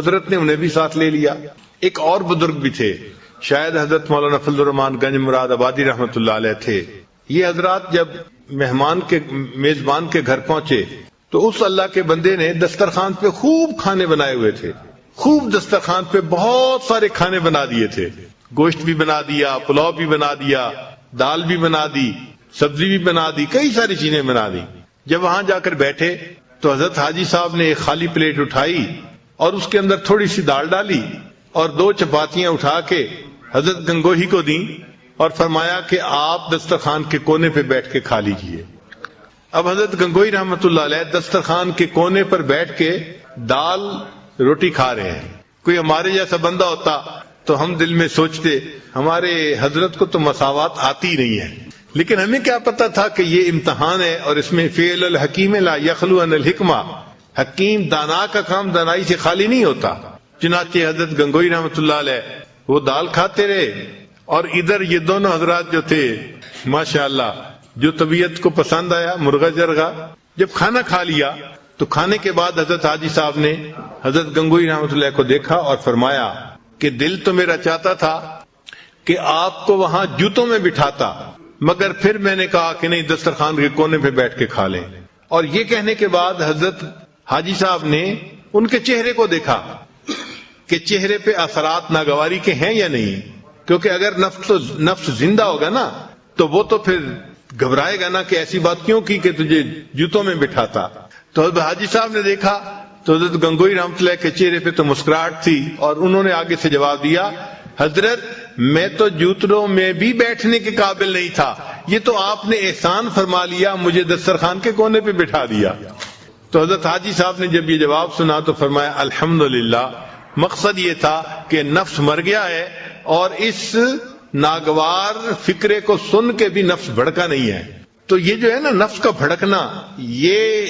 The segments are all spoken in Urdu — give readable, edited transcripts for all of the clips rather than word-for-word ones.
حضرت نے انہیں بھی ساتھ لے لیا. ایک اور بزرگ بھی تھے، شاید حضرت مولانا فضل الرحمان گنج مراد آبادی رحمۃ اللہ علیہ تھے. یہ حضرات جب میزبان کے گھر پہنچے تو اس اللہ کے بندے نے دسترخوان پہ خوب کھانے بنائے ہوئے تھے، خوب دسترخوان پہ بہت سارے کھانے بنا دیے تھے. گوشت بھی بنا دیا، پلاؤ بھی بنا دیا، دال بھی بنا دی، سبزی بھی بنا دی، کئی ساری چیزیں بنا دی. جب وہاں جا کر بیٹھے تو حضرت حاجی صاحب نے ایک خالی پلیٹ اٹھائی اور اس کے اندر تھوڑی سی دال ڈالی اور 2 چپاتیاں اٹھا کے حضرت گنگوہی کو دیں اور فرمایا کہ آپ دسترخوان کے کونے پہ بیٹھ کے کھا لیجئے. اب حضرت گنگوہی رحمۃ اللہ علیہ دسترخوان کے کونے پر بیٹھ کے دال روٹی کھا رہے ہیں. کوئی ہمارے جیسا بندہ ہوتا تو ہم دل میں سوچتے ہمارے حضرت کو تو مساوات آتی نہیں ہے. لیکن ہمیں کیا پتا تھا کہ یہ امتحان ہے اور اس میں فعل الحکیم لا یخلو عن الحکمہ، حکیم دانا کا کام دانائی سے خالی نہیں ہوتا. چنانچہ حضرت گنگوہی رحمۃ اللہ علیہ وہ دال کھاتے رہے اور ادھر یہ دونوں حضرات جو تھے ماشاءاللہ جو طبیعت کو پسند آیا مرغا جرگا. جب کھانا کھا لیا تو کھانے کے بعد حضرت حاجی صاحب نے حضرت گنگوہی رحمۃ اللہ کو دیکھا اور فرمایا کہ دل تو میرا چاہتا تھا کہ آپ کو وہاں جوتوں میں بٹھاتا، مگر پھر میں نے کہا کہ نہیں، دسترخوان کے کونے پہ بیٹھ کے کھا لیں. اور یہ کہنے کے بعد حضرت حاجی صاحب نے ان کے چہرے کو دیکھا کہ چہرے پہ اثرات ناگواری کے ہیں یا نہیں، کیونکہ اگر نفس زندہ ہوگا نا تو وہ تو پھر گھبرائے گا نا کہ ایسی بات کیوں کی کہ تجھے جوتوں میں بٹھاتا. تو حضرت حاجی صاحب نے دیکھا تو حضرت گنگوہی رحمۃ اللہ کے چہرے پہ تو مسکراہٹ تھی اور انہوں نے آگے سے جواب دیا، حضرت میں تو جوتوں میں بھی بیٹھنے کے قابل نہیں تھا، یہ تو آپ نے احسان فرما لیا، مجھے دسترخوان کے کونے پہ بٹھا دیا. تو حضرت حاجی صاحب نے جب یہ جواب سنا تو فرمایا الحمدللہ، مقصد یہ تھا کہ نفس مر گیا ہے اور اس ناگوار فکرے کو سن کے بھی نفس بھڑکا نہیں ہے. تو یہ جو ہے نا نفس کا بھڑکنا، یہ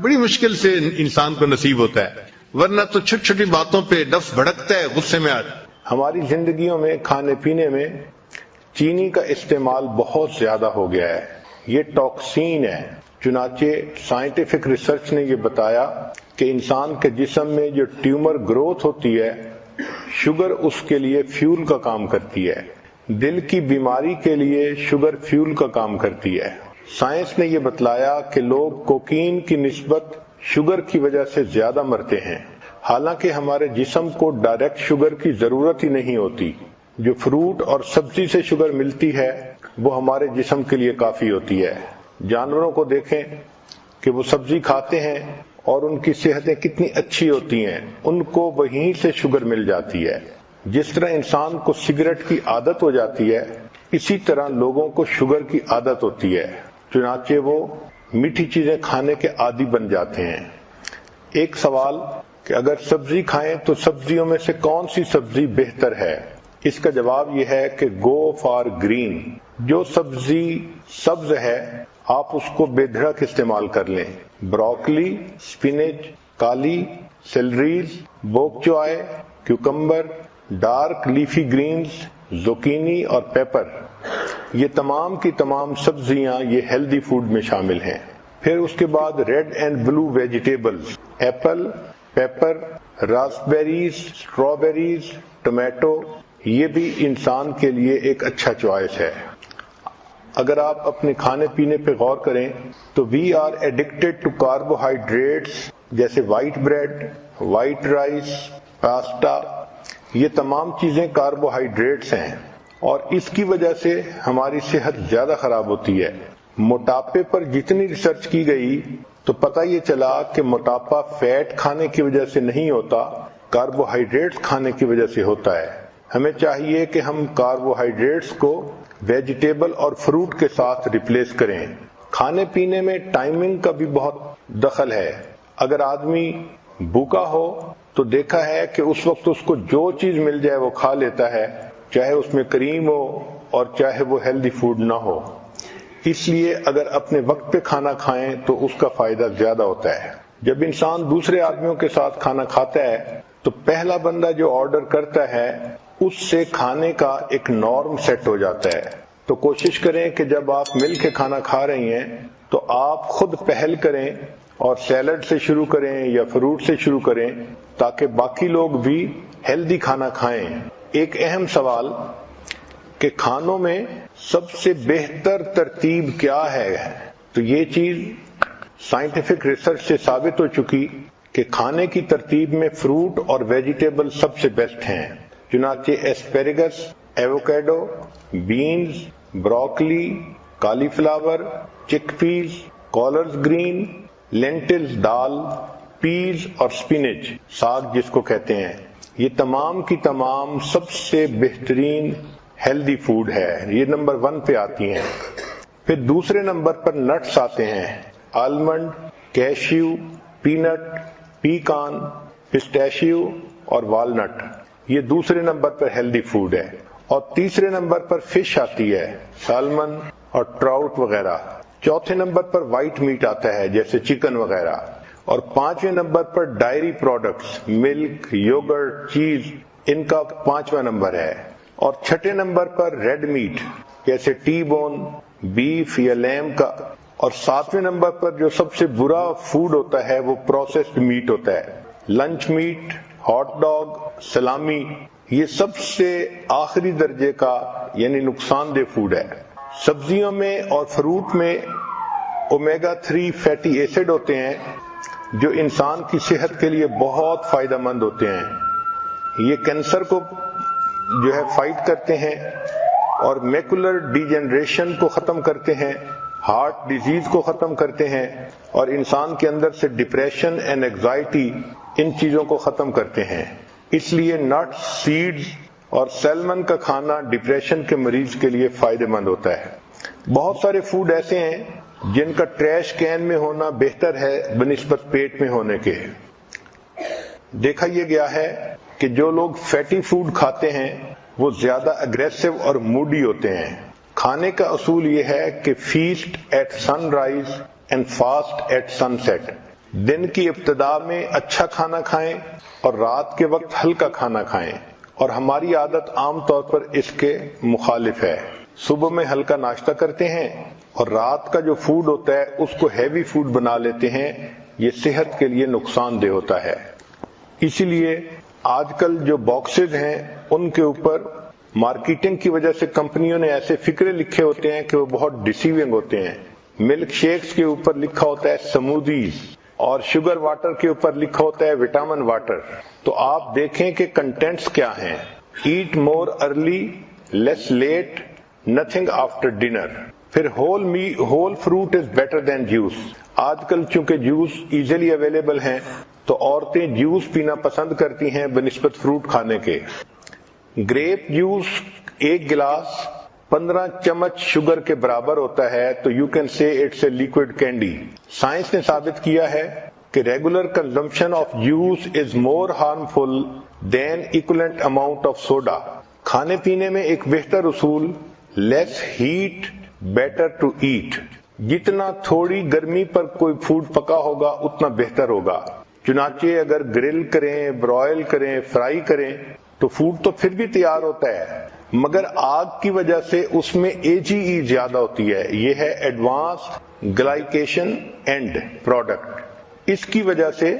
بڑی مشکل سے انسان کو نصیب ہوتا ہے، ورنہ تو چھوٹی چھوٹی باتوں پہ نفس بھڑکتا ہے، غصے میں آتا ہے. ہماری زندگیوں میں کھانے پینے میں چینی کا استعمال بہت زیادہ ہو گیا ہے. یہ ٹاکسین ہے. چنانچہ سائنٹیفک ریسرچ نے یہ بتایا کہ انسان کے جسم میں جو ٹیومر گروتھ ہوتی ہے، شوگر اس کے لیے فیول کا کام کرتی ہے. دل کی بیماری کے لیے شوگر فیول کا کام کرتی ہے. سائنس نے یہ بتلایا کہ لوگ کوکین کی نسبت شوگر کی وجہ سے زیادہ مرتے ہیں، حالانکہ ہمارے جسم کو ڈائریکٹ شوگر کی ضرورت ہی نہیں ہوتی. جو فروٹ اور سبزی سے شوگر ملتی ہے وہ ہمارے جسم کے لیے کافی ہوتی ہے. جانوروں کو دیکھیں کہ وہ سبزی کھاتے ہیں اور ان کی صحتیں کتنی اچھی ہوتی ہیں، ان کو وہیں سے شوگر مل جاتی ہے. جس طرح انسان کو سگریٹ کی عادت ہو جاتی ہے، اسی طرح لوگوں کو شوگر کی عادت ہوتی ہے، چنانچہ وہ میٹھی چیزیں کھانے کے عادی بن جاتے ہیں. ایک سوال کہ اگر سبزی کھائیں تو سبزیوں میں سے کون سی سبزی بہتر ہے؟ اس کا جواب یہ ہے کہ گو فار گرین. جو سبزی سبز ہے آپ اس کو بے دھڑک استعمال کر لیں. بروکلی، سپینچ، کالی، سیلریز، بوک چوائے، کیوکمبر، ڈارک لیفی گرینز، زوکینی اور پیپر، یہ تمام کی تمام سبزیاں یہ ہیلدی فوڈ میں شامل ہیں. پھر اس کے بعد red and blue vegetables, apple, pepper, raspberries, strawberries, tomato, یہ بھی انسان کے لیے ایک اچھا چوائس ہے. اگر آپ اپنے کھانے پینے پہ غور کریں تو we are addicted to carbohydrates, جیسے white bread, white rice, pasta, یہ تمام چیزیں کاربوہائیڈریٹس ہیں اور اس کی وجہ سے ہماری صحت زیادہ خراب ہوتی ہے. موٹاپے پر جتنی ریسرچ کی گئی تو پتہ یہ چلا کہ موٹاپا فیٹ کھانے کی وجہ سے نہیں ہوتا، کاربوہائیڈریٹس کھانے کی وجہ سے ہوتا ہے. ہمیں چاہیے کہ ہم کاربوہائیڈریٹس کو ویجیٹیبل اور فروٹ کے ساتھ ریپلیس کریں. کھانے پینے میں ٹائمنگ کا بھی بہت دخل ہے. اگر آدمی بھوکا ہو تو دیکھا ہے کہ اس وقت اس کو جو چیز مل جائے وہ کھا لیتا ہے، چاہے اس میں کریم ہو اور چاہے وہ ہیلدی فوڈ نہ ہو. اس لیے اگر اپنے وقت پہ کھانا کھائیں تو اس کا فائدہ زیادہ ہوتا ہے. جب انسان دوسرے آدمیوں کے ساتھ کھانا کھاتا ہے تو پہلا بندہ جو آرڈر کرتا ہے اس سے کھانے کا ایک نارم سیٹ ہو جاتا ہے. تو کوشش کریں کہ جب آپ مل کے کھانا کھا رہی ہیں تو آپ خود پہل کریں اور سیلڈ سے شروع کریں یا فروٹ سے شروع کریں تاکہ باقی لوگ بھی ہیلدی کھانا کھائیں۔ ایک اہم سوال کہ کھانوں میں سب سے بہتر ترتیب کیا ہے، تو یہ چیز سائنٹیفک ریسرچ سے ثابت ہو چکی کہ کھانے کی ترتیب میں فروٹ اور ویجیٹیبل سب سے بیسٹ ہیں۔ چنانچہ ایسپیریگس، ایووکیڈو، بینز، بروکلی، کالی فلاور، چک پیز، کالرز گرین، لینٹلز دال، پیز اور سپینچ ساگ جس کو کہتے ہیں، یہ تمام کی تمام سب سے بہترین ہیلدی فوڈ ہے، یہ نمبر 1 پہ آتی ہیں۔ پھر دوسرے نمبر پر نٹس آتے ہیں، آلمنڈ، کیشیو، پینٹ، پیکان، پسٹیشیو اور والنٹ، یہ دوسرے نمبر پر ہیلدی فوڈ ہے۔ اور تیسرے نمبر پر فش آتی ہے، سالمن اور ٹراؤٹ وغیرہ۔ چوتھے نمبر پر وائٹ میٹ آتا ہے جیسے چکن وغیرہ، اور 5ویں نمبر پر ڈائری پروڈکٹس، ملک، یوگرٹ، چیز، ان کا 5واں نمبر ہے۔ اور 6 نمبر پر ریڈ میٹ جیسے ٹی بون، بیف یا لیم کا، اور 7ویں نمبر پر جو سب سے برا فوڈ ہوتا ہے وہ پروسیسڈ میٹ ہوتا ہے، لنچ میٹ، ہاٹ ڈاگ، سلامی، یہ سب سے آخری درجے کا یعنی نقصان دہ فوڈ ہے۔ سبزیوں میں اور فروٹ میں اومیگا 3 فیٹی ایسڈ ہوتے ہیں جو انسان کی صحت کے لیے بہت فائدہ مند ہوتے ہیں، یہ کینسر کو جو ہے فائٹ کرتے ہیں اور میکولر ڈیجنریشن کو ختم کرتے ہیں، ہارٹ ڈیزیز کو ختم کرتے ہیں، اور انسان کے اندر سے ڈپریشن اینڈ اینگزائٹی ان چیزوں کو ختم کرتے ہیں۔ اس لیے نٹس، سیڈز اور سیلمن کا کھانا ڈپریشن کے مریض کے لیے فائدہ مند ہوتا ہے۔ بہت سارے فوڈ ایسے ہیں جن کا ٹریش کین میں ہونا بہتر ہے بنسبت پیٹ میں ہونے کے۔ دیکھا یہ گیا ہے کہ جو لوگ فیٹی فوڈ کھاتے ہیں وہ زیادہ اگریسو اور موڈی ہوتے ہیں۔ کھانے کا اصول یہ ہے کہ feast at sunrise and fast at sunset, دن کی ابتدا میں اچھا کھانا کھائیں اور رات کے وقت ہلکا کھانا کھائیں، اور ہماری عادت عام طور پر اس کے مخالف ہے۔ صبح میں ہلکا ناشتہ کرتے ہیں اور رات کا جو فوڈ ہوتا ہے اس کو ہیوی فوڈ بنا لیتے ہیں، یہ صحت کے لیے نقصان دہ ہوتا ہے۔ اسی لیے آج کل جو باکسز ہیں ان کے اوپر مارکیٹنگ کی وجہ سے کمپنیوں نے ایسے فکرے لکھے ہوتے ہیں کہ وہ بہت ڈیسیونگ ہوتے ہیں۔ ملک شیکس کے اوپر لکھا ہوتا ہے سمودیز، اور شوگر واٹر کے اوپر لکھا ہوتا ہے وٹامن واٹر۔ تو آپ دیکھیں کہ کنٹینٹس کیا ہیں، eat more early, less late, nothing after dinner. پھر whole fruit is better than juice. آج کل چونکہ جوس ایزیلی اویلیبل ہیں تو عورتیں جوس پینا پسند کرتی ہیں بنسبت فروٹ کھانے کے۔ گریپ جوس 1 گلاس 15 چمچ شوگر کے برابر ہوتا ہے، تو you can say it's a liquid candy. سائنس نے ثابت کیا ہے کہ regular consumption of juice is more harmful than equivalent amount of soda. کھانے پینے میں ایک بہتر اصول، less heat better to eat, جتنا تھوڑی گرمی پر کوئی فوڈ پکا ہوگا اتنا بہتر ہوگا۔ چنانچہ اگر گرل کریں، برائل کریں، فرائی کریں تو فوڈ تو پھر بھی تیار ہوتا ہے، مگر آگ کی وجہ سے اس میں AGE زیادہ ہوتی ہے، یہ ہے ایڈوانسڈ گلائکیشن اینڈ پروڈکٹ۔ اس کی وجہ سے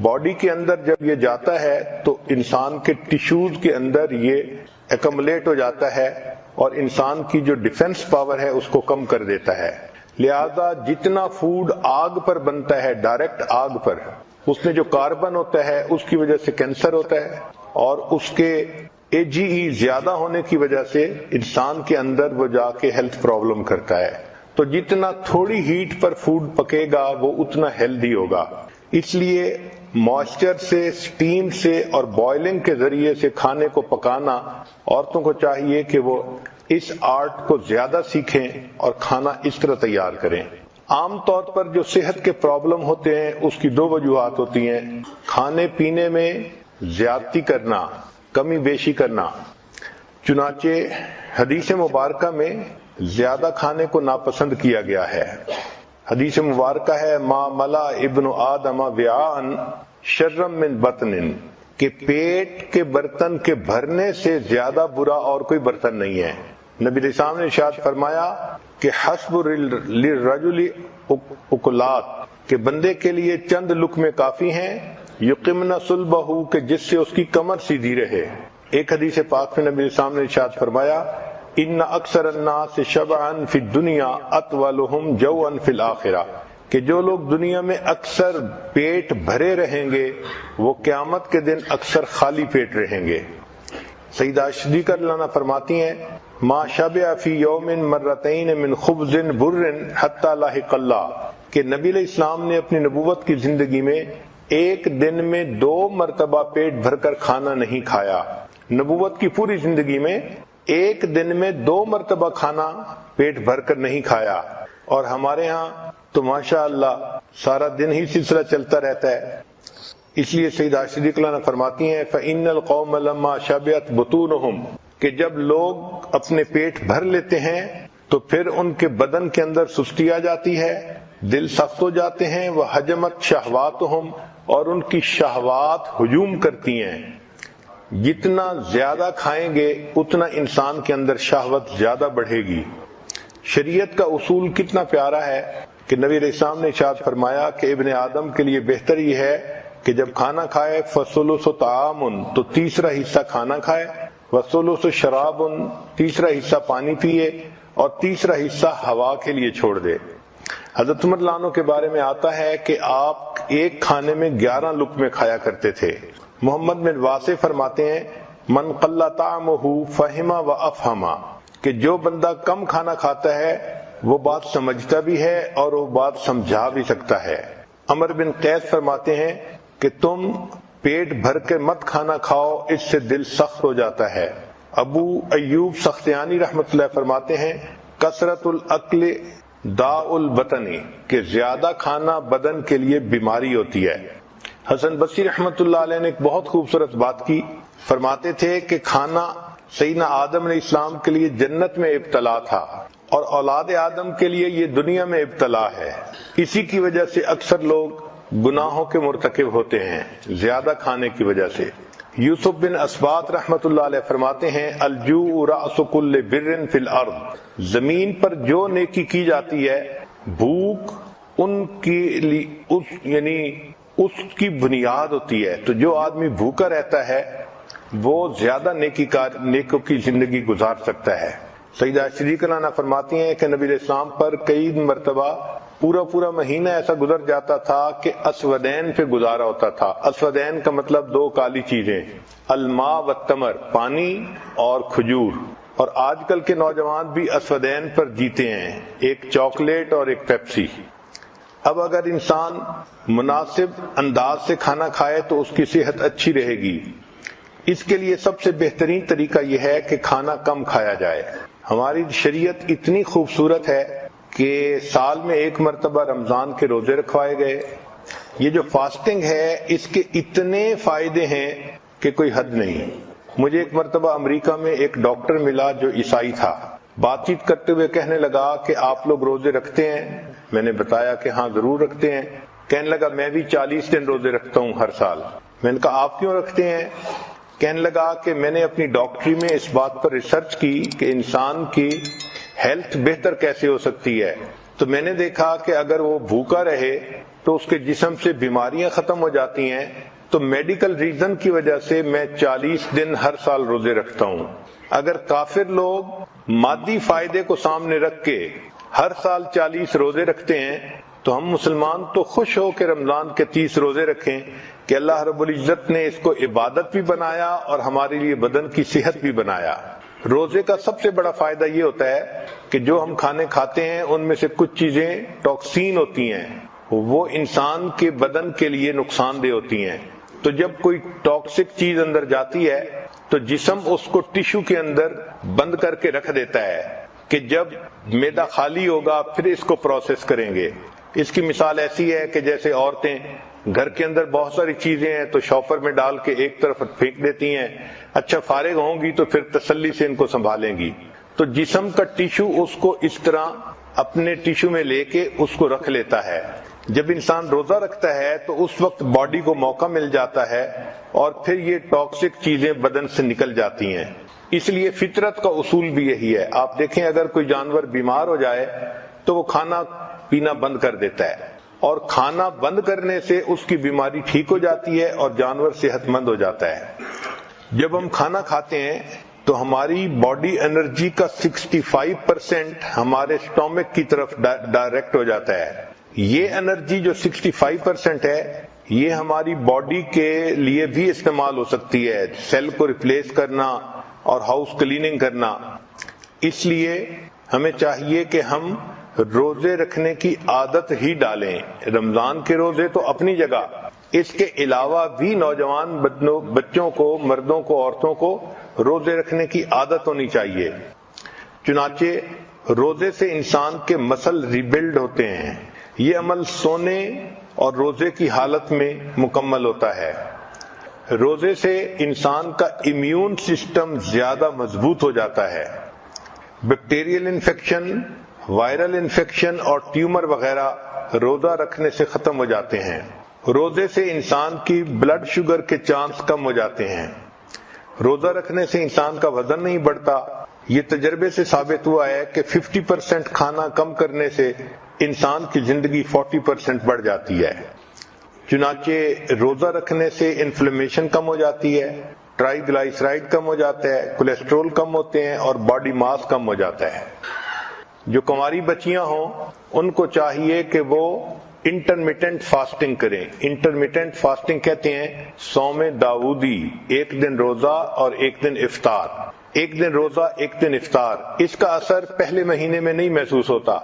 باڈی کے اندر جب یہ جاتا ہے تو انسان کے ٹیشوز کے اندر یہ ایکمولیٹ ہو جاتا ہے اور انسان کی جو ڈیفنس پاور ہے اس کو کم کر دیتا ہے۔ لہذا جتنا فوڈ آگ پر بنتا ہے، ڈائریکٹ آگ پر، اس میں جو کاربن ہوتا ہے اس کی وجہ سے کینسر ہوتا ہے، اور اس کے AGE زیادہ ہونے کی وجہ سے انسان کے اندر وہ جا کے ہیلتھ پرابلم کرتا ہے۔ تو جتنا تھوڑی ہیٹ پر فوڈ پکے گا وہ اتنا ہیلدی ہوگا۔ اس لیے موئسچر سے، سٹیم سے اور بوائلنگ کے ذریعے سے کھانے کو پکانا، عورتوں کو چاہیے کہ وہ اس آرٹ کو زیادہ سیکھیں اور کھانا اس طرح تیار کریں۔ عام طور پر جو صحت کے پرابلم ہوتے ہیں اس کی 2 وجوہات ہوتی ہیں، کھانے پینے میں زیادتی کرنا، کمی بیشی کرنا۔ چنانچہ حدیث مبارکہ میں زیادہ کھانے کو ناپسند کیا گیا ہے۔ حدیث مبارکہ ہے ما ملا ابن آدم وعاء شر من بطن، کہ پیٹ کے برتن کے بھرنے سے زیادہ برا اور کوئی برتن نہیں ہے۔ نبی علیہ السلام نے ارشاد فرمایا کہ حسب للرجل اکلات، کہ بندے کے لیے چند لقمے کافی ہیں یقمن صلبہ کہ جس سے اس کی کمر سیدھی رہے۔ ایک حدیث پاک میں نبی اسلام نے ارشاد فرمایا ان اکثر الناس شبعا فی الدنیا اطولهم جوعا فی الآخرہ کہ جو لوگ دنیا میں اکثر پیٹ بھرے رہیں گے وہ قیامت کے دن اکثر خالی پیٹ رہیں گے۔ سیدہ صدیقہ رضی اللہ عنہا فرماتی ہیں ما شبع فی یوم مرتین من خبز بر حتی لاحق اللہ کہ نبی علیہ السلام نے اپنی نبوت کی زندگی میں ایک دن میں 2 مرتبہ پیٹ بھر کر کھانا نہیں کھایا۔ نبوت کی پوری زندگی میں ایک دن میں 2 مرتبہ کھانا پیٹ بھر کر نہیں کھایا، اور ہمارے ہاں تو ماشاءاللہ سارا دن ہی سلسلہ چلتا رہتا ہے۔ اس لیے سیدہ صدیقہ رضی اللہ عنہا فرماتی ہیں فَإِنَّ الْقَوْمَ لَمَّا شَبِعَتْ بُطُونُهُمْ کہ جب لوگ اپنے پیٹ بھر لیتے ہیں تو پھر ان کے بدن کے اندر سستی آ جاتی ہے، دل سخت ہو جاتے ہیں، وَحَجَمَتْ شَهْوَاتُهُمْ اور ان کی شہوات ہجوم کرتی ہیں۔ جتنا زیادہ کھائیں گے اتنا انسان کے اندر شہوت زیادہ بڑھے گی۔ شریعت کا اصول کتنا پیارا ہے کہ نبی علیہ السلام نے ارشاد فرمایا کہ ابن آدم کے لیے بہتر یہ ہے کہ جب کھانا کھائے فَثُلُثُ طَعَامٌ تو تیسرا حصہ کھانا کھائے، وَثُلُثُ شَرَابٌ تیسرا حصہ پانی پیے، اور تیسرا حصہ ہوا کے لیے چھوڑ دے۔ حضرت عمر رضی اللہ عنہ کے بارے میں آتا ہے کہ آپ ایک کھانے میں 11 لقمے کھایا کرتے تھے۔ محمد بن واسع فرماتے ہیں من قل طعمہ فہم و افہم کہ جو بندہ کم کھانا کھاتا ہے وہ بات سمجھتا بھی ہے اور وہ بات سمجھا بھی سکتا ہے۔ عمر بن قیس فرماتے ہیں کہ تم پیٹ بھر کے مت کھانا کھاؤ، اس سے دل سخت ہو جاتا ہے۔ ابو ایوب سختیانی رحمۃ اللہ فرماتے ہیں کثرت الاکل داء البطن کہ زیادہ کھانا بدن کے لیے بیماری ہوتی ہے۔ حسن بصری رحمۃ اللہ علیہ نے ایک بہت خوبصورت بات کی، فرماتے تھے کہ کھانا سیدنا آدم علیہ السلام کے لیے جنت میں ابتلا تھا اور اولاد آدم کے لیے یہ دنیا میں ابتلا ہے۔ اسی کی وجہ سے اکثر لوگ گناہوں کے مرتکب ہوتے ہیں زیادہ کھانے کی وجہ سے۔ یوسف بن اسباط رحمۃ اللہ علیہ فرماتے ہیں الجوع رأس کل بر فی الارض زمین پر جو نیکی کی جاتی ہے بھوک ان کی اس کی بنیاد ہوتی ہے، تو جو آدمی بھوکا رہتا ہے وہ زیادہ نیکوں کی زندگی گزار سکتا ہے۔ سیدہ صدیقہ رضی اللہ عنہا فرماتی ہیں کہ نبی علیہ السلام پر کئی مرتبہ پورا مہینہ ایسا گزر جاتا تھا کہ اسودین پہ گزارا ہوتا تھا۔ اسودین کا مطلب 2 کالی چیزیں، الماء والتمر پانی اور کھجور، اور آج کل کے نوجوان بھی اسودین پر جیتے ہیں، ایک چاکلیٹ اور ایک پیپسی۔ اب اگر انسان مناسب انداز سے کھانا کھائے تو اس کی صحت اچھی رہے گی۔ اس کے لیے سب سے بہترین طریقہ یہ ہے کہ کھانا کم کھایا جائے۔ ہماری شریعت اتنی خوبصورت ہے کہ سال میں 1 مرتبہ رمضان کے روزے رکھوائے گئے۔ یہ جو فاسٹنگ ہے اس کے اتنے فائدے ہیں کہ کوئی حد نہیں۔ مجھے ایک مرتبہ امریکہ میں ایک ڈاکٹر ملا جو عیسائی تھا، بات چیت کرتے ہوئے کہنے لگا کہ آپ لوگ روزے رکھتے ہیں؟ میں نے بتایا کہ ہاں ضرور رکھتے ہیں۔ کہنے لگا میں بھی 40 دن روزے رکھتا ہوں ہر سال۔ میں نے کہا آپ کیوں رکھتے ہیں؟ کہنے لگا کہ میں نے اپنی ڈاکٹری میں اس بات پر ریسرچ کی کہ انسان کی ہیلتھ بہتر کیسے ہو سکتی ہے، تو میں نے دیکھا کہ اگر وہ بھوکا رہے تو اس کے جسم سے بیماریاں ختم ہو جاتی ہیں، تو میڈیکل ریزن کی وجہ سے میں 40 دن ہر سال روزے رکھتا ہوں۔ اگر کافر لوگ مادی فائدے کو سامنے رکھ کے ہر سال 40 روزے رکھتے ہیں تو ہم مسلمان تو خوش ہو کے رمضان کے 30 روزے رکھیں کہ اللہ رب العزت نے اس کو عبادت بھی بنایا اور ہمارے لیے بدن کی صحت بھی بنایا۔ روزے کا سب سے بڑا فائدہ یہ ہوتا ہے کہ جو ہم کھانے کھاتے ہیں ان میں سے کچھ چیزیں ٹاکسین ہوتی ہیں، وہ انسان کے بدن کے لیے نقصان دہ ہوتی ہیں۔ تو جب کوئی ٹاکسک چیز اندر جاتی ہے تو جسم اس کو ٹیشو کے اندر بند کر کے رکھ دیتا ہے کہ جب معدہ خالی ہوگا پھر اس کو پروسیس کریں گے۔ اس کی مثال ایسی ہے کہ جیسے عورتیں گھر کے اندر بہت ساری چیزیں ہیں تو شاپر میں ڈال کے ایک طرف پھینک دیتی ہیں، اچھا فارغ ہوں گی تو پھر تسلی سے ان کو سنبھالیں گی۔ تو جسم کا ٹیشو اس کو اس طرح اپنے ٹیشو میں لے کے اس کو رکھ لیتا ہے۔ جب انسان روزہ رکھتا ہے تو اس وقت باڈی کو موقع مل جاتا ہے اور پھر یہ ٹاکسک چیزیں بدن سے نکل جاتی ہیں۔ اس لیے فطرت کا اصول بھی یہی ہے۔ آپ دیکھیں اگر کوئی جانور بیمار ہو جائے تو وہ کھانا پینا بند کر دیتا ہے، اور کھانا بند کرنے سے اس کی بیماری ٹھیک ہو جاتی ہے اور جانور صحت مند ہو جاتا ہے۔ جب ہم کھانا کھاتے ہیں تو ہماری باڈی انرجی کا 65% ہمارے اسٹومک کی طرف ڈائریکٹ ہو جاتا ہے۔ یہ انرجی جو 65% ہے یہ ہماری باڈی کے لیے بھی استعمال ہو سکتی ہے، سیل کو ریپلیس کرنا اور ہاؤس کلیننگ کرنا۔ اس لیے ہمیں چاہیے کہ ہم روزے رکھنے کی عادت ہی ڈالیں۔ رمضان کے روزے تو اپنی جگہ، اس کے علاوہ بھی نوجوان بچوں کو، مردوں کو، عورتوں کو روزے رکھنے کی عادت ہونی چاہیے۔ چنانچہ روزے سے انسان کے مسل ریبلڈ ہوتے ہیں۔ یہ عمل سونے اور روزے کی حالت میں مکمل ہوتا ہے۔ روزے سے انسان کا امیون سسٹم زیادہ مضبوط ہو جاتا ہے۔ بیکٹیریل انفیکشن، وائرل انفیکشن اور ٹیومر وغیرہ روزہ رکھنے سے ختم ہو جاتے ہیں۔ روزے سے انسان کی بلڈ شوگر کے چانس کم ہو جاتے ہیں۔ روزہ رکھنے سے انسان کا وزن نہیں بڑھتا۔ یہ تجربے سے ثابت ہوا ہے کہ 50% کھانا کم کرنے سے انسان کی زندگی 40% بڑھ جاتی ہے۔ چنانچہ روزہ رکھنے سے انفلیمیشن کم ہو جاتی ہے، ٹرائی گلائسرائڈ کم ہو جاتا ہے، کولیسٹرول کم ہوتے ہیں اور باڈی ماس کم ہو جاتا ہے۔ جو کنواری بچیاں ہوں ان کو چاہیے کہ وہ انٹرمیٹنٹ فاسٹنگ کریں۔ انٹرمیٹنٹ فاسٹنگ کہتے ہیں صوم داؤدی، ایک دن روزہ اور ایک دن افطار۔ ایک دن روزہ، ایک دن افطار، اس کا اثر پہلے مہینے میں نہیں محسوس ہوتا،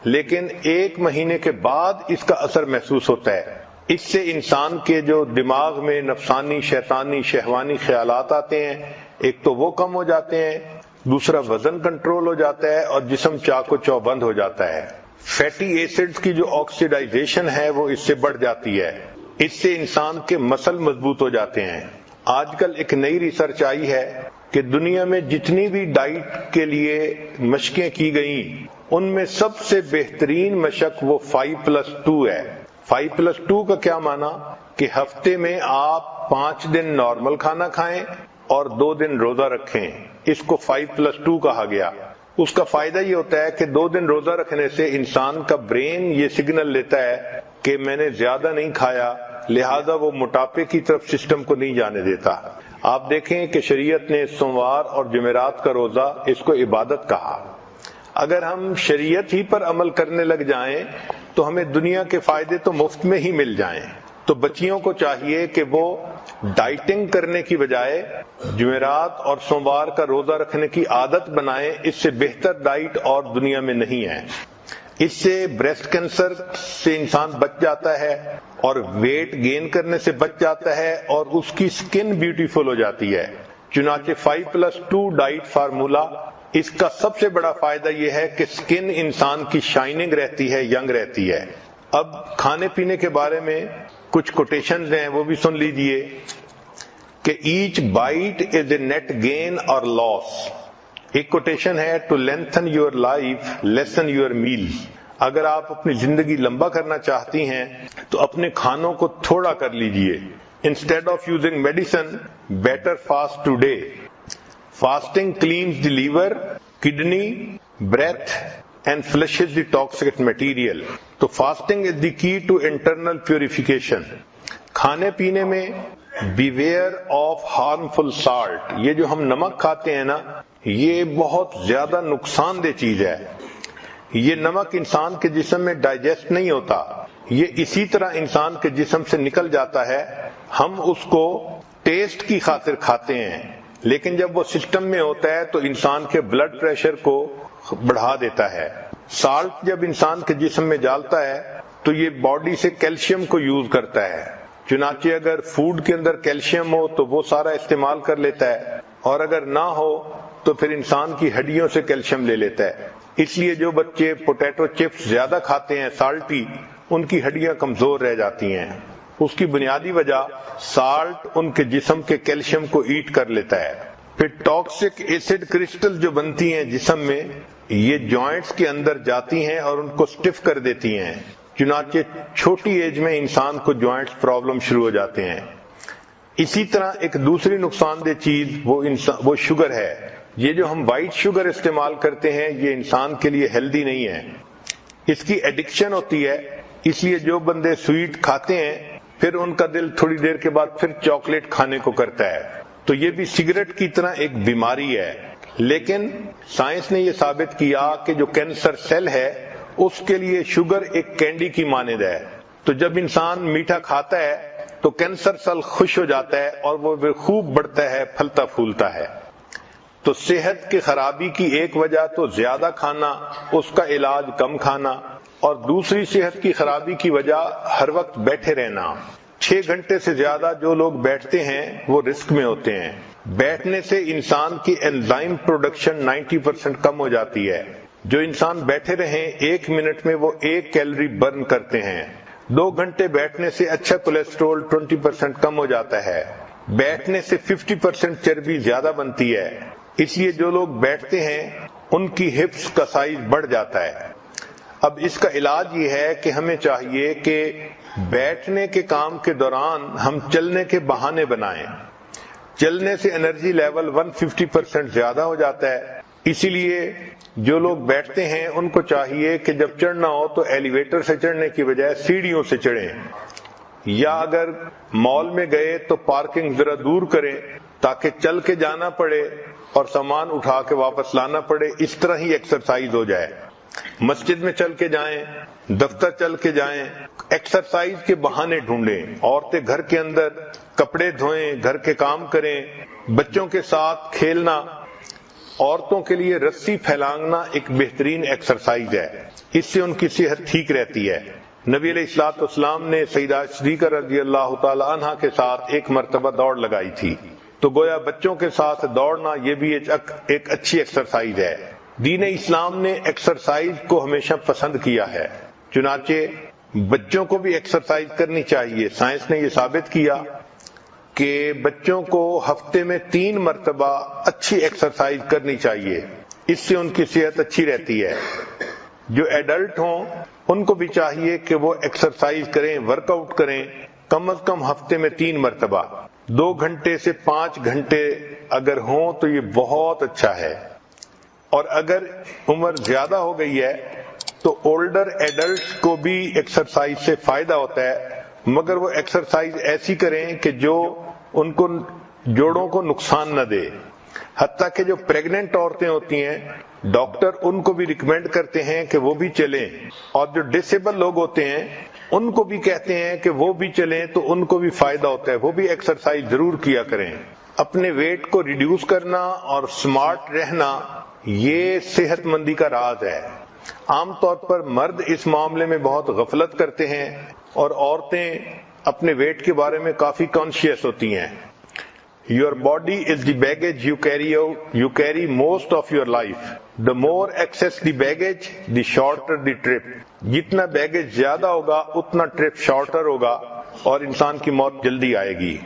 لیکن ایک مہینے کے بعد اس کا اثر محسوس ہوتا ہے۔ اس سے انسان کے جو دماغ میں نفسانی، شیطانی، شہوانی خیالات آتے ہیں، ایک تو وہ کم ہو جاتے ہیں، دوسرا وزن کنٹرول ہو جاتا ہے اور جسم چاق و چوبند ہو جاتا ہے۔ فیٹی ایسڈز کی جو آکسیڈائزیشن ہے وہ اس سے بڑھ جاتی ہے۔ اس سے انسان کے مسل مضبوط ہو جاتے ہیں۔ آج کل ایک نئی ریسرچ آئی ہے کہ دنیا میں جتنی بھی ڈائٹ کے لیے مشقیں کی گئیں ان میں سب سے بہترین مشق وہ 5+2 ہے۔ 5+2 کا کیا معنی کہ ہفتے میں آپ 5 دن نارمل کھانا کھائیں اور 2 دن روزہ رکھیں، اس کو 5+2 کہا گیا۔ اس کا فائدہ یہ ہوتا ہے کہ 2 دن روزہ رکھنے سے انسان کا برین یہ سگنل لیتا ہے کہ میں نے زیادہ نہیں کھایا، لہذا وہ موٹاپے کی طرف سسٹم کو نہیں جانے دیتا۔ آپ دیکھیں کہ شریعت نے سوموار اور جمعرات کا روزہ اس کو عبادت کہا۔ اگر ہم شریعت ہی پر عمل کرنے لگ جائیں تو ہمیں دنیا کے فائدے تو مفت میں ہی مل جائیں۔ تو بچیوں کو چاہیے کہ وہ ڈائٹنگ کرنے کی بجائے جمعرات اور سوموار کا روزہ رکھنے کی عادت بنائیں۔ اس سے بہتر ڈائٹ اور دنیا میں نہیں ہے۔ اس سے بریسٹ کینسر سے انسان بچ جاتا ہے اور ویٹ گین کرنے سے بچ جاتا ہے اور اس کی سکن بیوٹیفل ہو جاتی ہے۔ چنانچہ 5+2 ڈائٹ فارمولا، اس کا سب سے بڑا فائدہ یہ ہے کہ سکن انسان کی شائننگ رہتی ہے، ینگ رہتی ہے۔ اب کھانے پینے کے بارے میں کچھ کوٹیشنز ہیں، وہ بھی سن لیجئے کہ each bite is a net gain اور لاس۔ ایک کوٹیشن ہے to lengthen your life lessen your meal. اگر آپ اپنی زندگی لمبا کرنا چاہتی ہیں تو اپنے کھانوں کو تھوڑا کر لیجئے۔ Instead of using medicine better fast today. Fasting cleanse the liver, kidney, breath and flushes the toxic material۔ تو fasting is the key to internal purification. کھانے پینے میں بیویئر آف ہارمفل سالٹ، یہ جو ہم نمک کھاتے ہیں نا، یہ بہت زیادہ نقصان دہ چیز ہے۔ یہ نمک انسان کے جسم میں ڈائجسٹ نہیں ہوتا، یہ اسی طرح انسان کے جسم سے نکل جاتا ہے۔ ہم اس کو ٹیسٹ کی خاطر کھاتے ہیں، لیکن جب وہ سسٹم میں ہوتا ہے تو انسان کے بلڈ پریشر کو بڑھا دیتا ہے۔ سالٹ جب انسان کے جسم میں جالتا ہے تو یہ باڈی سے کیلشیم کو یوز کرتا ہے۔ چنانچہ اگر فوڈ کے اندر کیلشیم ہو تو وہ سارا استعمال کر لیتا ہے، اور اگر نہ ہو تو پھر انسان کی ہڈیوں سے کیلشیم لے لیتا ہے۔ اس لیے جو بچے پوٹیٹو چپس زیادہ کھاتے ہیں، سالٹی، ان کی ہڈیاں کمزور رہ جاتی ہیں۔ اس کی بنیادی وجہ سالٹ ان کے جسم کے کیلشیم کو ایٹ کر لیتا ہے۔ پھر ٹاکسک ایسڈ کرسٹل جو بنتی ہیں جسم میں، یہ جوائنٹس کے اندر جاتی ہیں اور ان کو سٹف کر دیتی ہیں۔ چنانچہ چھوٹی ایج میں انسان کو جوائنٹس پرابلم شروع ہو جاتے ہیں۔ اسی طرح ایک دوسری نقصان دہ چیز وہ شوگر ہے۔ یہ جو ہم وائٹ شوگر استعمال کرتے ہیں یہ انسان کے لیے ہیلدی نہیں ہے۔ اس کی ایڈکشن ہوتی ہے اس لیے جو بندے سویٹ کھاتے ہیں پھر ان کا دل تھوڑی دیر کے بعد پھر چاکلیٹ کھانے کو کرتا ہے. تو یہ بھی سگریٹ کی طرح ایک بیماری ہے. لیکن سائنس نے یہ ثابت کیا کہ جو کینسر سیل ہے اس کے لیے شوگر ایک کینڈی کی مانند ہے. تو جب انسان میٹھا کھاتا ہے تو کینسر سیل خوش ہو جاتا ہے اور وہ خوب بڑھتا ہے، پھلتا پھولتا ہے. تو صحت کی خرابی کی ایک وجہ تو زیادہ کھانا، اس کا علاج کم کھانا، اور دوسری صحت کی خرابی کی وجہ ہر وقت بیٹھے رہنا. 6 گھنٹے سے زیادہ جو لوگ بیٹھتے ہیں وہ رسک میں ہوتے ہیں. بیٹھنے سے انسان کی انزائم پروڈکشن 90% کم ہو جاتی ہے. جو انسان بیٹھے رہیں 1 منٹ میں وہ 1 کیلوری برن کرتے ہیں. 2 گھنٹے بیٹھنے سے اچھا کولیسٹرول 20% کم ہو جاتا ہے. بیٹھنے سے 50% چربی زیادہ بنتی ہے. اس لیے جو لوگ بیٹھتے ہیں ان کی ہپس کا سائز بڑھ جاتا ہے. اب اس کا علاج یہ ہے کہ ہمیں چاہیے کہ بیٹھنے کے کام کے دوران ہم چلنے کے بہانے بنائیں. چلنے سے انرجی لیول 150% زیادہ ہو جاتا ہے. اسی لیے جو لوگ بیٹھتے ہیں ان کو چاہیے کہ جب چڑھنا ہو تو ایلیویٹر سے چڑھنے کی بجائے سیڑھیوں سے چڑھیں، یا اگر مال میں گئے تو پارکنگ ذرا دور کریں تاکہ چل کے جانا پڑے اور سامان اٹھا کے واپس لانا پڑے. اس طرح ہی ایکسرسائز ہو جائے. مسجد میں چل کے جائیں، دفتر چل کے جائیں، ایکسرسائز کے بہانے ڈھونڈیں. عورتیں گھر کے اندر کپڑے دھوئیں، گھر کے کام کریں، بچوں کے ساتھ کھیلنا. عورتوں کے لیے رسی پھیلانگنا ایک بہترین ایکسرسائز ہے. اس سے ان کی صحت ٹھیک رہتی ہے. نبی علیہ الصلوۃ والسلام نے سیدہ صدیقہ رضی اللہ تعالی عنہا کے ساتھ ایک مرتبہ دوڑ لگائی تھی. تو گویا بچوں کے ساتھ دوڑنا یہ بھی ایک اچھی ایکسرسائز ہے. دین اسلام نے ایکسرسائز کو ہمیشہ پسند کیا ہے، چنانچہ بچوں کو بھی ایکسرسائز کرنی چاہیے. سائنس نے یہ ثابت کیا کہ بچوں کو ہفتے میں 3 مرتبہ اچھی ایکسرسائز کرنی چاہیے. اس سے ان کی صحت اچھی رہتی ہے. جو ایڈلٹ ہوں ان کو بھی چاہیے کہ وہ ایکسرسائز کریں، ورک آؤٹ کریں، کم از کم ہفتے میں 3 مرتبہ. 2 گھنٹے سے 5 گھنٹے اگر ہوں تو یہ بہت اچھا ہے. اور اگر عمر زیادہ ہو گئی ہے تو اولڈر ایڈلٹس کو بھی ایکسرسائز سے فائدہ ہوتا ہے، مگر وہ ایکسرسائز ایسی کریں کہ جو ان کو جوڑوں کو نقصان نہ دے. حتیٰ کہ جو پریگننٹ عورتیں ہوتی ہیں ڈاکٹر ان کو بھی ریکمینڈ کرتے ہیں کہ وہ بھی چلیں، اور جو ڈسیبل لوگ ہوتے ہیں ان کو بھی کہتے ہیں کہ وہ بھی چلیں تو ان کو بھی فائدہ ہوتا ہے، وہ بھی ایکسرسائز ضرور کیا کریں. اپنے ویٹ کو ریڈیوس کرنا اور سمارٹ رہنا یہ صحت مندی کا راز ہے. عام طور پر مرد اس معاملے میں بہت غفلت کرتے ہیں اور عورتیں اپنے ویٹ کے بارے میں کافی کانشیس ہوتی ہیں. Your body is the baggage you carry most of your life. The more excess the baggage, the shorter the trip. جتنا بیگیج زیادہ ہوگا اتنا ٹرپ شارٹر ہوگا اور انسان کی موت جلدی آئے گی.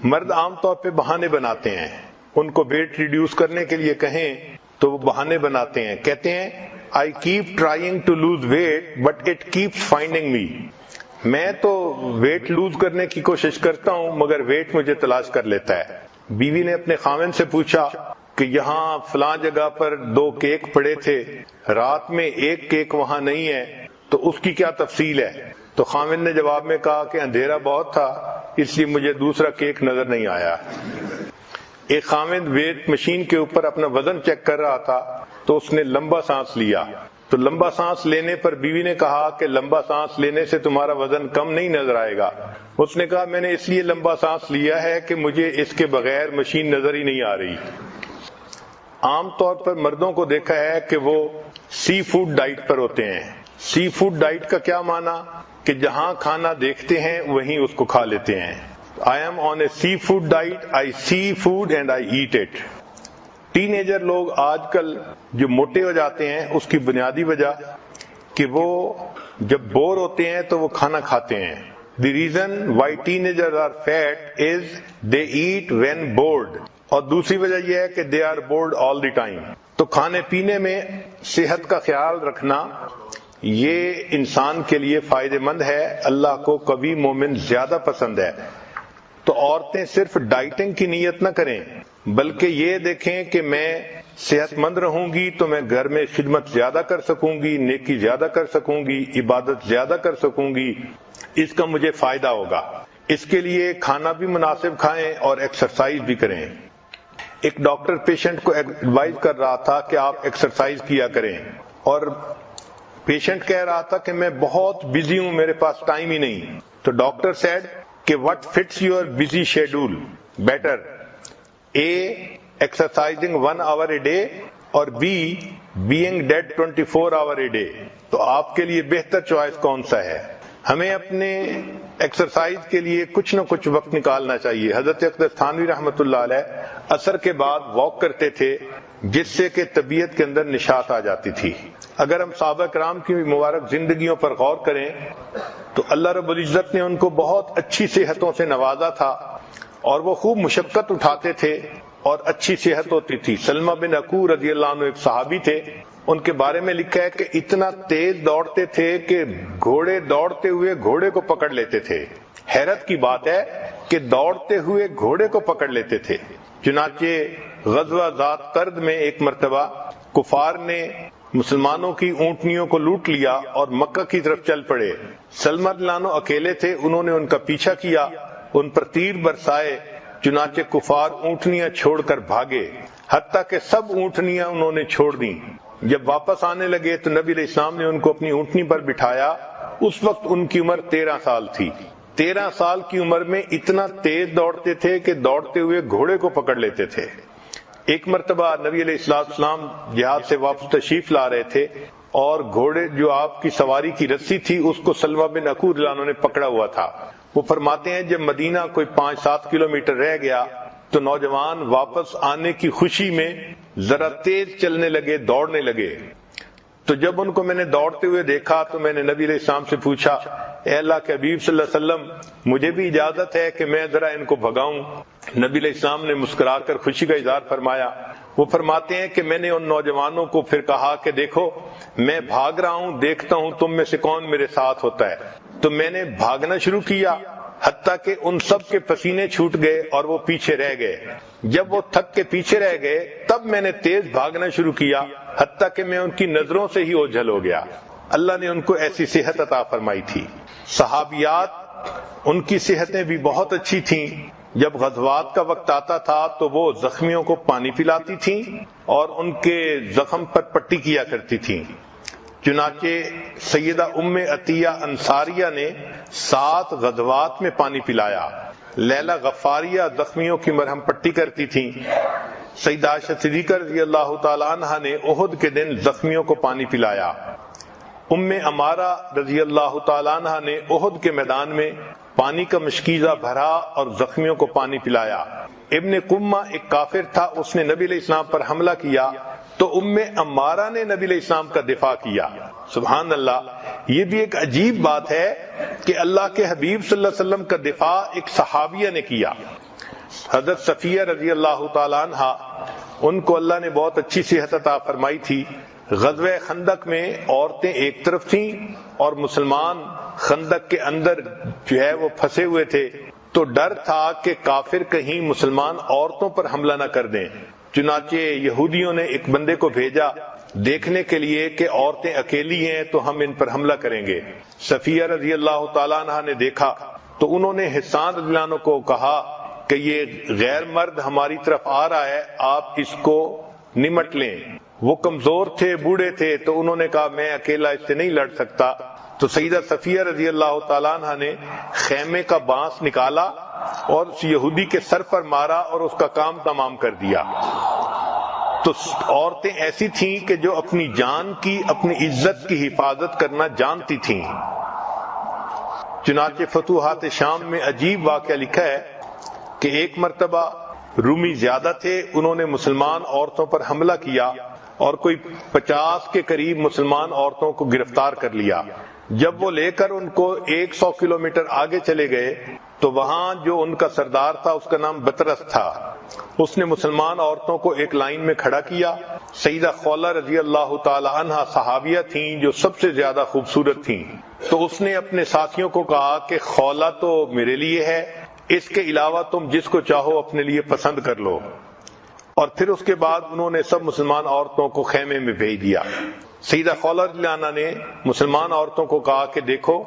مرد عام طور پہ بہانے بناتے ہیں. ان کو ویٹ ریڈیوس کرنے کے لیے کہیں تو وہ بہانے بناتے ہیں. کہتے ہیں I keep trying to lose weight but it keeps finding me. میں تو ویٹ لوز کرنے کی کوشش کرتا ہوں مگر ویٹ مجھے تلاش کر لیتا ہے. بیوی نے اپنے خاوند سے پوچھا کہ یہاں فلاں جگہ پر 2 کیک پڑے تھے، رات میں 1 کیک وہاں نہیں ہے، تو اس کی کیا تفصیل ہے؟ تو خاوند نے جواب میں کہا کہ اندھیرا بہت تھا اس لیے مجھے دوسرا کیک نظر نہیں آیا. ایک خاوند ویٹ مشین کے اوپر اپنا وزن چیک کر رہا تھا تو اس نے لمبا سانس لیا. تو لمبا سانس لینے پر بیوی نے کہا کہ لمبا سانس لینے سے تمہارا وزن کم نہیں نظر آئے گا. اس نے کہا میں نے اس لیے لمبا سانس لیا ہے کہ مجھے اس کے بغیر مشین نظر ہی نہیں آ رہی. عام طور پر مردوں کو دیکھا ہے کہ وہ سی فوڈ ڈائٹ پر ہوتے ہیں. سی فوڈ ڈائٹ کا کیا معنی؟ کہ جہاں کھانا دیکھتے ہیں وہیں اس کو کھا لیتے ہیں. I am on a seafood diet. I see food and I eat it. Ten ager لوگ آج کل جو موٹے ہو جاتے ہیں اس کی بنیادی وجہ کہ وہ جب بور ہوتے ہیں تو وہ کھانا کھاتے ہیں. The reason why teenagers are fat is they eat when bored. اور دوسری وجہ یہ ہے کہ they are bored all the time. تو کھانے پینے میں صحت کا خیال رکھنا یہ انسان کے لیے فائدہ مند ہے. اللہ کو قوی مومن زیادہ پسند ہے. تو عورتیں صرف ڈائٹنگ کی نیت نہ کریں، بلکہ یہ دیکھیں کہ میں صحت مند رہوں گی تو میں گھر میں خدمت زیادہ کر سکوں گی، نیکی زیادہ کر سکوں گی، عبادت زیادہ کر سکوں گی، اس کا مجھے فائدہ ہوگا۔ اس کے لیے کھانا بھی مناسب کھائیں اور ایکسرسائز بھی کریں۔ ایک ڈاکٹر پیشنٹ کو ایڈوائز کر رہا تھا کہ آپ ایکسرسائز کیا کریں، اور پیشنٹ کہہ رہا تھا کہ میں بہت بزی ہوں، میرے پاس ٹائم ہی نہیں۔ تو ڈاکٹر سیڈ کہ what fits your busy schedule better, A, exercising 1 hour a day, اور B, being dead 24 hour a day۔ تو آپ کے لیے بہتر چوائس کون سا ہے؟ ہمیں اپنے ایکسرسائز کے لیے کچھ نہ کچھ وقت نکالنا چاہیے۔ حضرت اقدس تھانوی رحمۃ اللہ علیہ عصر کے بعد واک کرتے تھے، جس سے کہ طبیعت کے اندر نشاط آ جاتی تھی۔ اگر ہم صحابہ کرام کی مبارک زندگیوں پر غور کریں تو اللہ رب العزت نے ان کو بہت اچھی صحتوں سے نوازا تھا، اور وہ خوب مشقت اٹھاتے تھے اور اچھی صحت ہوتی تھی۔ سلمہ بن عقوع رضی اللہ عنہ ایک صحابی تھے، ان کے بارے میں لکھا ہے کہ اتنا تیز دوڑتے تھے کہ گھوڑے دوڑتے ہوئے گھوڑے کو پکڑ لیتے تھے۔ حیرت کی بات ہے کہ دوڑتے ہوئے گھوڑے کو پکڑ لیتے تھے۔ چنانچہ غزوہ ذات قرد میں ایک مرتبہ کفار نے مسلمانوں کی اونٹنیوں کو لوٹ لیا اور مکہ کی طرف چل پڑے۔ سلمہ رضی اللہ عنہ اکیلے تھے، انہوں نے ان کا پیچھا کیا، ان پر تیر برسائے، چنانچہ کفار اونٹنیاں چھوڑ کر بھاگے، حتیٰ کہ سب اونٹنیاں انہوں نے چھوڑ دیں۔ جب واپس آنے لگے تو نبی علیہ السلام نے ان کو اپنی اونٹنی پر بٹھایا۔ اس وقت ان کی عمر 13 سال تھی۔ 13 سال کی عمر میں اتنا تیز دوڑتے تھے کہ دوڑتے ہوئے گھوڑے کو پکڑ لیتے تھے۔ ایک مرتبہ نبی علیہ السلام جہاد سے واپس تشریف لا رہے تھے، اور گھوڑے جو آپ کی سواری کی رسی تھی اس کو سلمہ بن عقوع رضی اللہ عنہ نے پکڑا ہوا تھا۔ وہ فرماتے ہیں جب مدینہ کوئی 5-7 کلومیٹر رہ گیا تو نوجوان واپس آنے کی خوشی میں ذرا تیز چلنے لگے، دوڑنے لگے۔ تو جب ان کو میں نے دوڑتے ہوئے دیکھا تو میں نے نبی علیہ السلام سے پوچھا، اے اللہ کے حبیب صلی اللہ علیہ وسلم، مجھے بھی اجازت ہے کہ میں ذرا ان کو بھگاؤں؟ نبی علیہ السلام نے مسکرا کر خوشی کا اظہار فرمایا۔ وہ فرماتے ہیں کہ میں نے ان نوجوانوں کو پھر کہا کہ دیکھو میں بھاگ رہا ہوں، دیکھتا ہوں تم میں سے کون میرے ساتھ ہوتا ہے۔ تو میں نے بھاگنا شروع کیا، حتیٰ کہ ان سب کے پسینے چھوٹ گئے اور وہ پیچھے رہ گئے۔ جب وہ تھک کے پیچھے رہ گئے تب میں نے تیز بھاگنا شروع کیا، حتیٰ کہ میں ان کی نظروں سے ہی اوجھل ہو گیا۔ اللہ نے ان کو ایسی صحت عطا فرمائی تھی۔ صحابیات، ان کی صحتیں بھی بہت اچھی تھیں۔ جب غزوات کا وقت آتا تھا تو وہ زخمیوں کو پانی پلاتی تھیں اور ان کے زخم پر پٹی کیا کرتی تھیں۔ چنانچہ سیدہ ام عطیہ انصاریہ نے 7 غزوات میں پانی پلایا۔ لیلہ غفاریہ زخمیوں کی مرہم پٹی کرتی تھیں۔ سیدہ عائشہ صدیقہ رضی اللہ تعالی عنہا نے احد کے دن زخمیوں کو پانی پلایا۔ ام عمارہ رضی اللہ تعالی عنہا نے احد کے میدان میں پانی کا مشکیزہ بھرا اور زخمیوں کو پانی پلایا۔ ابن قمہ ایک کافر تھا، اس نے نبی علیہ السلام پر حملہ کیا تو ام عمارہ نے نبی علیہ السلام کا دفاع کیا۔ سبحان اللہ، یہ بھی ایک عجیب بات ہے کہ اللہ کے حبیب صلی اللہ علیہ وسلم کا دفاع ایک صحابیہ نے کیا۔ حضرت صفیہ رضی اللہ تعالی عنہا، ان کو اللہ نے بہت اچھی صحت عطا فرمائی تھی۔ غزوہ خندق میں عورتیں ایک طرف تھیں اور مسلمان خندق کے اندر جو ہے وہ پھنسے ہوئے تھے، تو ڈر تھا کہ کافر کہیں مسلمان عورتوں پر حملہ نہ کر دیں۔ چنانچہ یہودیوں نے ایک بندے کو بھیجا دیکھنے کے لیے کہ عورتیں اکیلی ہیں تو ہم ان پر حملہ کریں گے۔ صفیہ رضی اللہ تعالیٰ عنہ نے دیکھا تو انہوں نے حسان رضی اللہ عنہ کو کہا کہ یہ غیر مرد ہماری طرف آ رہا ہے، آپ اس کو نمٹ لیں۔ وہ کمزور تھے، بوڑھے تھے، تو انہوں نے کہا میں اکیلا اس سے نہیں لڑ سکتا۔ تو سیدہ صفیہ رضی اللہ تعالیٰ عنہ نے خیمے کا بانس نکالا اور اس یہودی کے سر پر مارا اور اس کا کام تمام کر دیا۔ تو عورتیں ایسی تھیں کہ جو اپنی جان کی، اپنی عزت کی حفاظت کرنا جانتی تھیں۔ چنانچہ فتوحات شام میں عجیب واقعہ لکھا ہے کہ ایک مرتبہ رومی زیادہ تھے، انہوں نے مسلمان عورتوں پر حملہ کیا اور کوئی 50 کے قریب مسلمان عورتوں کو گرفتار کر لیا۔ جب وہ لے کر ان کو 100 کلومیٹر آگے چلے گئے تو وہاں جو ان کا سردار تھا اس کا نام بطرس تھا، اس نے مسلمان عورتوں کو ایک لائن میں کھڑا کیا۔ سیدہ خولہ رضی اللہ تعالی عنہا صحابیہ تھیں جو سب سے زیادہ خوبصورت تھیں، تو اس نے اپنے ساتھیوں کو کہا کہ خولہ تو میرے لیے ہے، اس کے علاوہ تم جس کو چاہو اپنے لیے پسند کر لو۔ اور پھر اس کے بعد انہوں نے سب مسلمان عورتوں کو خیمے میں بھیج دیا۔ سیدہ خولہ رضی اللہ عنہا نے مسلمان عورتوں کو کہا کہ دیکھو،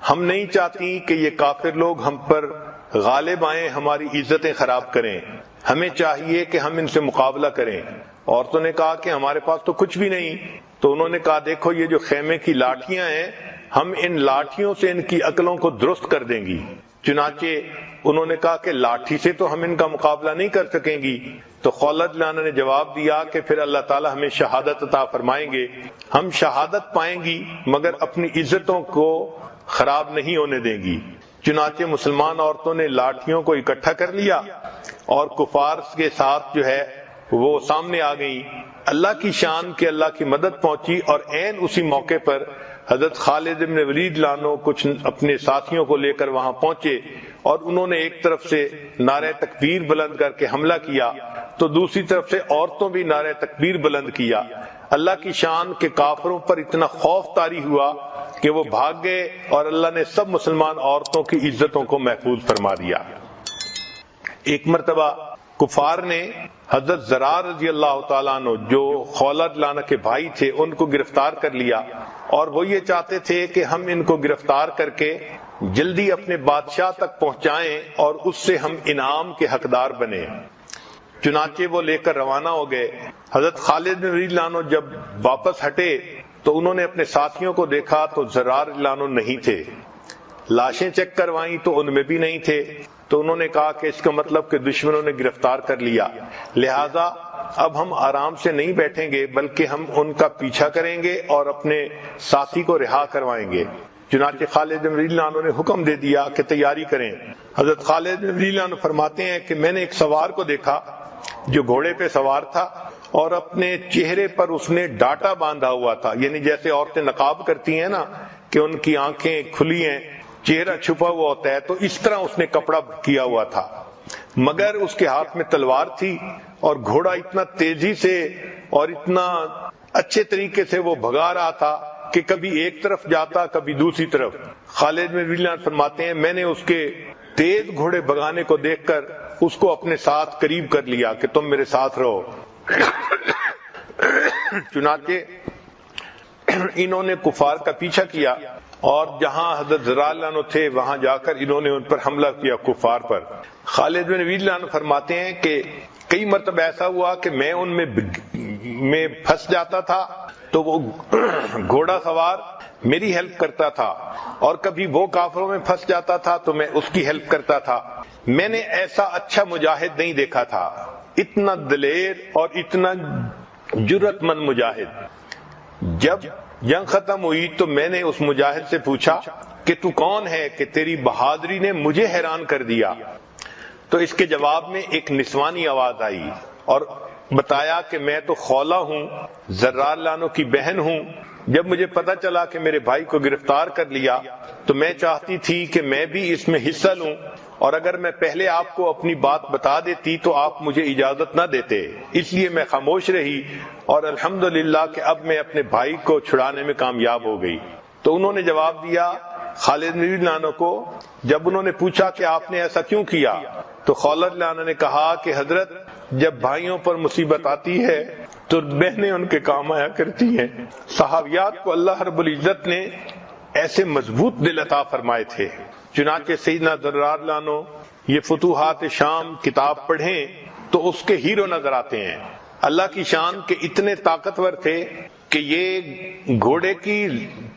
ہم نہیں چاہتی کہ یہ کافر لوگ ہم پر غالب آئیں، ہماری عزتیں خراب کریں، ہمیں چاہیے کہ ہم ان سے مقابلہ کریں۔ عورتوں نے کہا کہ ہمارے پاس تو کچھ بھی نہیں۔ تو انہوں نے کہا دیکھو، یہ جو خیمے کی لاٹھیاں ہیں، ہم ان لاٹھیوں سے ان کی عقلوں کو درست کر دیں گی۔ چنانچہ انہوں نے کہا کہ لاٹھی سے تو ہم ان کا مقابلہ نہیں کر سکیں گی۔ تو خولہ رضی اللہ عنہا نے جواب دیا کہ پھر اللہ تعالیٰ ہمیں شہادت عطا فرمائیں گے، ہم شہادت پائیں گی مگر اپنی عزتوں کو خراب نہیں ہونے دیں گی۔ چنانچہ مسلمان عورتوں نے لاٹھیوں کو اکٹھا کر لیا اور کفار کے ساتھ جو ہے وہ سامنے آ گئی۔ اللہ کی شان کہ اللہ کی مدد پہنچی، اور عین اسی موقع پر حضرت خالد بن ولید لانو کچھ اپنے ساتھیوں کو لے کر وہاں پہنچے، اور انہوں نے ایک طرف سے نعرہ تکبیر بلند کر کے حملہ کیا تو دوسری طرف سے عورتوں بھی نعرہ تکبیر بلند کیا۔ اللہ کی شان کہ کافروں پر اتنا خوف طاری ہوا کہ وہ بھاگ گئے، اور اللہ نے سب مسلمان عورتوں کی عزتوں کو محفوظ فرما دیا۔ ایک مرتبہ کفار نے حضرت زرار رضی اللہ تعالیٰ عنہ جو خولہ رضی اللہ عنہ کے بھائی تھے ان کو گرفتار کر لیا، اور وہ یہ چاہتے تھے کہ ہم ان کو گرفتار کر کے جلدی اپنے بادشاہ تک پہنچائیں اور اس سے ہم انعام کے حقدار بنیں۔ چنانچہ وہ لے کر روانہ ہو گئے۔ حضرت خالد بن ولید عنہ جب واپس ہٹے تو انہوں نے اپنے ساتھیوں کو دیکھا تو زرار رضی اللہ عنہ نہیں تھے۔ لاشیں چیک کروائیں تو ان میں بھی نہیں تھے۔ تو انہوں نے کہا کہ اس کا مطلب کہ دشمنوں نے گرفتار کر لیا، لہذا اب ہم آرام سے نہیں بیٹھیں گے بلکہ ہم ان کا پیچھا کریں گے اور اپنے ساتھی کو رہا کروائیں گے۔ چنانچہ خالد بن ولید عنہ نے حکم دے دیا کہ تیاری کریں۔ حضرت خالد بن ولید عنہ فرماتے ہیں کہ میں نے ایک سوار کو دیکھا جو گھوڑے پہ سوار تھا، اور اپنے چہرے پر اس نے ڈاٹا باندھا ہوا تھا، یعنی جیسے عورتیں نقاب کرتی ہیں نا کہ ان کی آنکھیں کھلی ہیں، چہرہ چھپا ہوا ہوتا ہے، تو اس طرح اس نے کپڑا کیا ہوا تھا، مگر اس کے ہاتھ میں تلوار تھی، اور گھوڑا اتنا تیزی سے اور اتنا اچھے طریقے سے وہ بھگا رہا تھا کہ کبھی ایک طرف جاتا کبھی دوسری طرف۔ خالد بن ولید عنہ فرماتے ہیں میں نے اس کے تیز گھوڑے بھگانے کو دیکھ کر اس کو اپنے ساتھ قریب کر لیا کہ تم میرے ساتھ رہو۔ چنانچہ انہوں نے کفار کا پیچھا کیا، اور جہاں حضرت زرار رضی اللہ عنہ تھے وہاں جا کر انہوں نے ان پر حملہ کیا کفار پر۔ خالد بن ولید عنہ فرماتے ہیں کہ کئی مرتبہ ایسا ہوا کہ میں ان میں پھنس جاتا تھا تو وہ گھوڑا سوار میری ہیلپ کرتا تھا، اور کبھی وہ کافروں میں پھنس جاتا تھا تو میں اس کی ہیلپ کرتا تھا۔ میں نے ایسا اچھا مجاہد نہیں دیکھا تھا، اتنا دلیر اور اتنا جرأت مند مجاہد۔ جب جنگ ختم ہوئی تو میں نے اس مجاہد سے پوچھا کہ تو کون ہے کہ تیری بہادری نے مجھے حیران کر دیا؟ تو اس کے جواب میں ایک نسوانی آواز آئی اور بتایا کہ میں تو خولہ ہوں، زرار رضی اللہ عنہ کی بہن ہوں۔ جب مجھے پتا چلا کہ میرے بھائی کو گرفتار کر لیا تو میں چاہتی تھی کہ میں بھی اس میں حصہ لوں، اور اگر میں پہلے آپ کو اپنی بات بتا دیتی تو آپ مجھے اجازت نہ دیتے، اس لیے میں خاموش رہی، اور الحمدللہ کہ اب میں اپنے بھائی کو چھڑانے میں کامیاب ہو گئی۔ تو انہوں نے جواب دیا خالد بن ولید عنہ کو، جب انہوں نے پوچھا کہ آپ نے ایسا کیوں کیا، تو خولہ رضی اللہ عنہ نے کہا کہ حضرت جب بھائیوں پر مصیبت آتی ہے تو بہنیں ان کے کام آیا کرتی ہیں۔ صحابیات کو اللہ رب العزت نے ایسے مضبوط دل عطا فرمائے تھے۔ چنانچہ سیدنا زرار رضی اللہ عنہ یہ فتوحات شام کتاب پڑھیں تو اس کے ہیرو نظر آتے ہیں۔ اللہ کی شان کے اتنے طاقتور تھے کہ یہ گھوڑے کی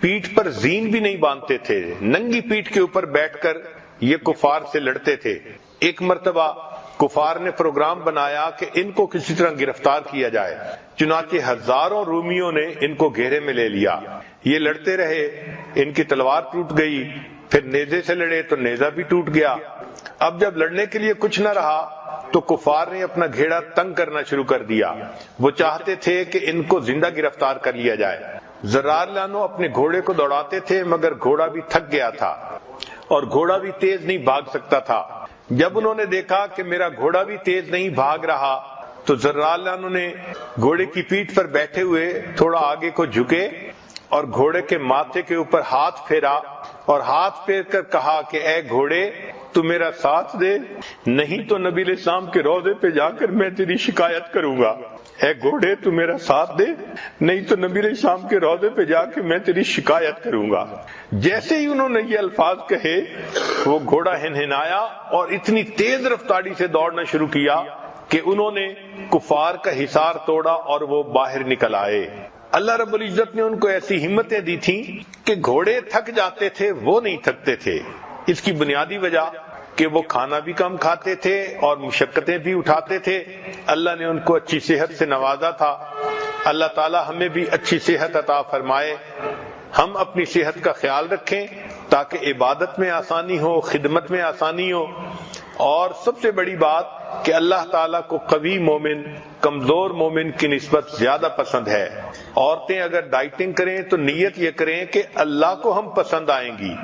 پیٹھ پر زین بھی نہیں باندھتے تھے، ننگی پیٹھ کے اوپر بیٹھ کر یہ کفار سے لڑتے تھے۔ ایک مرتبہ کفار نے پروگرام بنایا کہ ان کو کسی طرح گرفتار کیا جائے، چنانچہ ہزاروں رومیوں نے ان کو گھیرے میں لے لیا۔ یہ لڑتے رہے، ان کی تلوار ٹوٹ گئی، پھر نیزے سے لڑے تو نیزہ بھی ٹوٹ گیا۔ اب جب لڑنے کے لیے کچھ نہ رہا تو کفار نے اپنا گھیڑا تنگ کرنا شروع کر دیا، وہ چاہتے تھے کہ ان کو زندہ گرفتار کر لیا جائے۔ زرار رضی اللہ عنہ اپنے گھوڑے کو دوڑاتے تھے مگر گھوڑا بھی تھک گیا تھا اور گھوڑا بھی تیز نہیں بھاگ سکتا تھا۔ جب انہوں نے دیکھا کہ میرا گھوڑا بھی تیز نہیں بھاگ رہا تو زرار رضی اللہ عنہ نے گھوڑے کی پیٹھ پر بیٹھے ہوئے تھوڑا آگے کو جھکے اور گھوڑے کے ماتھے کے اوپر ہاتھ پھیرا اور ہاتھ پھیر کر کہا کہ اے گھوڑے تو میرا ساتھ دے، نہیں تو نبی علیہ السلام کے روضے پہ جا کر میں تیری شکایت کروں گا۔ اے گھوڑے تو میرا ساتھ دے، نہیں تو نبی علیہ السلام کے روضے پہ جا کے میں تیری شکایت کروں گا۔ جیسے ہی انہوں نے یہ الفاظ کہے وہ گھوڑا ہنہنایا اور اتنی تیز رفتاری سے دوڑنا شروع کیا کہ انہوں نے کفار کا حصار توڑا اور وہ باہر نکل آئے۔ اللہ رب العزت نے ان کو ایسی ہمتیں دی تھیں کہ گھوڑے تھک جاتے تھے، وہ نہیں تھکتے تھے۔ اس کی بنیادی وجہ کہ وہ کھانا بھی کم کھاتے تھے اور مشقتیں بھی اٹھاتے تھے۔ اللہ نے ان کو اچھی صحت سے نوازا تھا۔ اللہ تعالی ہمیں بھی اچھی صحت عطا فرمائے، ہم اپنی صحت کا خیال رکھیں تاکہ عبادت میں آسانی ہو، خدمت میں آسانی ہو، اور سب سے بڑی بات کہ اللہ تعالیٰ کو قوی مومن کمزور مومن کی نسبت زیادہ پسند ہے۔ عورتیں اگر ڈائٹنگ کریں تو نیت یہ کریں کہ اللہ کو ہم پسند آئیں گی۔